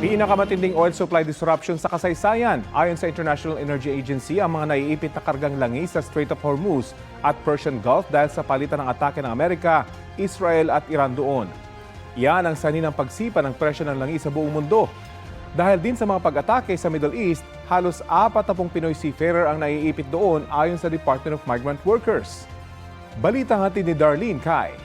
Pinakamatinding oil supply disruption sa kasaysayan. Ayon sa International Energy Agency, ang mga naiipit na kargang langis sa Strait of Hormuz at Persian Gulf dahil sa palitan ng atake ng Amerika, Israel at Iran doon. Yan ang sanhi ng pagsipa ng presyo ng langis sa buong mundo. Dahil din sa mga pag-atake sa Middle East, halos 40 Pinoy seafarer ang naiipit doon ayon sa Department of Migrant Workers. Balita hatid ni Darlene Kai.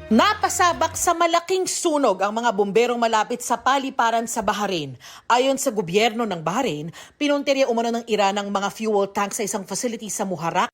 Napasabak sa malaking sunog ang mga bomberong malapit sa paliparan sa Bahrain. Ayon sa gobyerno ng Bahrain, pinuntirya umano ng Iran ang mga fuel tank sa isang facility sa Muharraq.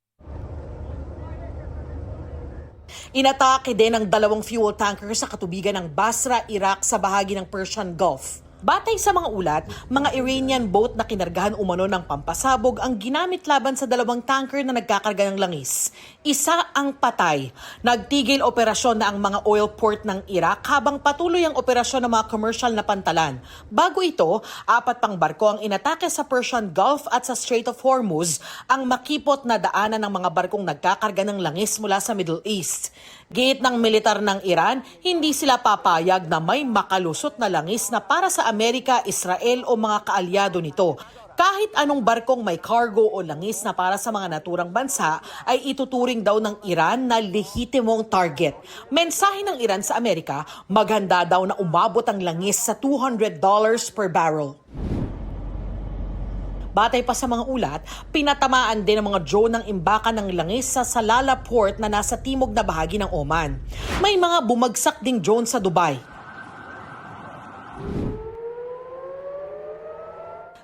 Inatake din ang 2 fuel tanker sa katubigan ng Basra, Iraq sa bahagi ng Persian Gulf. Batay sa mga ulat, mga Iranian boat na kinargahan umano ng pampasabog ang ginamit laban sa 2 tanker na nagkakarga ng langis. Isa ang patay. Nagtigil operasyon na ang mga oil port ng Iraq habang patuloy ang operasyon ng mga commercial na pantalan. Bago ito, 4 pang barko ang inatake sa Persian Gulf at sa Strait of Hormuz, ang makipot na daanan ng mga barkong nagkakarga ng langis mula sa Middle East. Giit ng militar ng Iran, hindi sila papayag na may makalusot na langis na para sa Amerika, Israel o mga kaalyado nito. Kahit anong barkong may cargo o langis na para sa mga naturang bansa ay ituturing daw ng Iran na lehitimong target. Mensahe ng Iran sa Amerika, maganda daw na umabot ang langis sa $200 per barrel. Batay pa sa mga ulat, pinatamaan din ang mga drone ng imbakan ng langis sa Salalah Port na nasa timog na bahagi ng Oman. May mga bumagsak ding drone sa Dubai.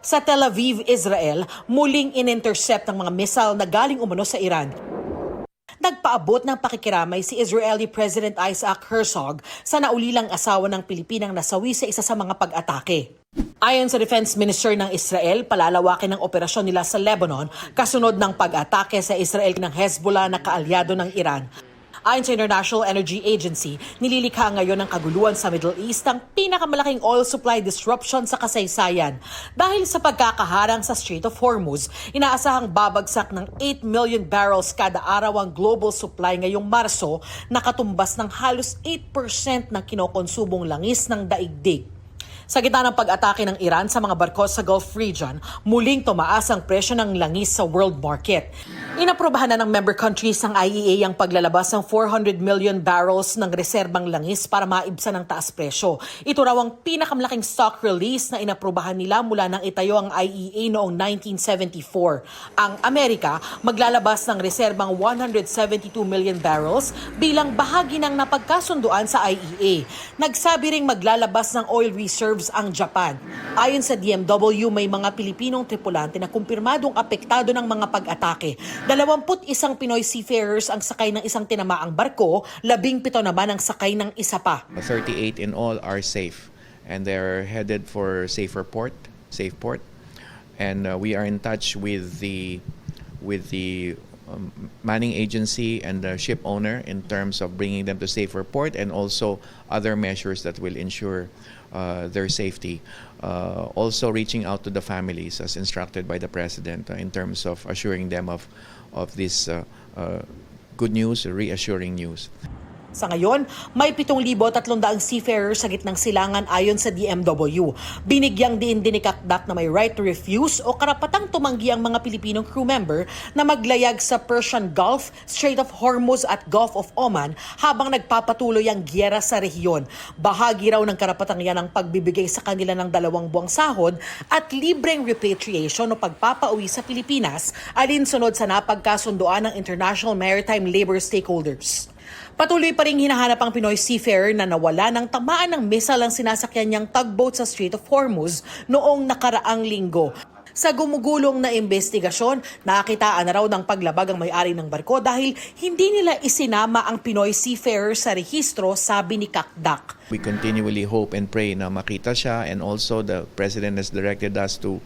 Sa Tel Aviv, Israel, muling in-intercept ang mga missile na galing umano sa Iran. Nagpaabot ng pakikiramay si Israeli President Isaac Herzog sa naulilang asawa ng Pilipinang nasawi sa isa sa mga pag-atake. Ayon sa Defense Minister ng Israel, palalawakin ang operasyon nila sa Lebanon kasunod ng pag-atake sa Israel ng Hezbollah na kaalyado ng Iran. Ayon sa International Energy Agency, nililikha ngayon ng kaguluhan sa Middle East ang pinakamalaking oil supply disruption sa kasaysayan. Dahil sa pagkakaharang sa Strait of Hormuz, inaasahang babagsak ng 8 million barrels kada araw ang global supply ngayong Marso, nakatumbas ng halos 8% ng kinokonsumong langis ng daigdig. Sa gitna ng pag-atake ng Iran sa mga barko sa Gulf region, muling tumaas ang presyo ng langis sa world market. Inaprobahan na ng member countries ng IEA ang paglalabas ng 400 million barrels ng reserbang langis para maibsan ang taas presyo. Ito raw ang pinakamalaking stock release na inaprobahan nila mula nang itayo ang IEA noong 1974. Ang Amerika maglalabas ng reserbang 172 million barrels bilang bahagi ng napagkasunduan sa IEA. Nagsabi ring maglalabas ng oil reserves ang Japan. Ayon sa DMW, may mga Pilipinong tripulante na kumpirmadong apektado ng mga pag-atake. 21 Pinoy seafarers ang sakay ng isang tinamaang barko, 17 naman ang sakay ng isa pa. 38 in all are safe and they're headed for safe port. And we are in touch with the manning agency and the ship owner in terms of bringing them to safer port and also other measures that will ensure their safety. Also reaching out to the families as instructed by the President in terms of assuring them of this good news, reassuring news. Sa ngayon, may 7,300 seafarers sa gitnang silangan ayon sa DMW. Binigyang din ni Kakdak na may right to refuse o karapatang tumanggi ang mga Pilipinong crew member na maglayag sa Persian Gulf, Strait of Hormuz at Gulf of Oman habang nagpapatuloy ang giyera sa rehiyon. Bahagi raw ng karapatang yan ang pagbibigay sa kanila ng 2 buwang sahod at libreng repatriation o pagpapauwi sa Pilipinas alinsunod sa napagkasunduan ng International Maritime Labor Stakeholders. Patuloy pa rin hinahanap ang Pinoy seafarer na nawala ng tamaan ng missile ang sinasakyan niyang tugboat sa Strait of Hormuz noong nakaraang linggo. Sa gumugulong na investigasyon, nakitaan na raw ng paglabag ang may-ari ng barko dahil hindi nila isinama ang Pinoy seafarer sa rehistro, sabi ni Kakdak. We continually hope and pray na makita siya, and also the President has directed us to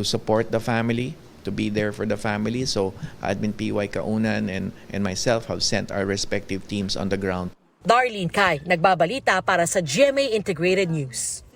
support the family, to be there for the family. So Admin PY Kaunan and myself have sent our respective teams on the ground. Darlene Kai, nagbabalita para sa GMA Integrated News.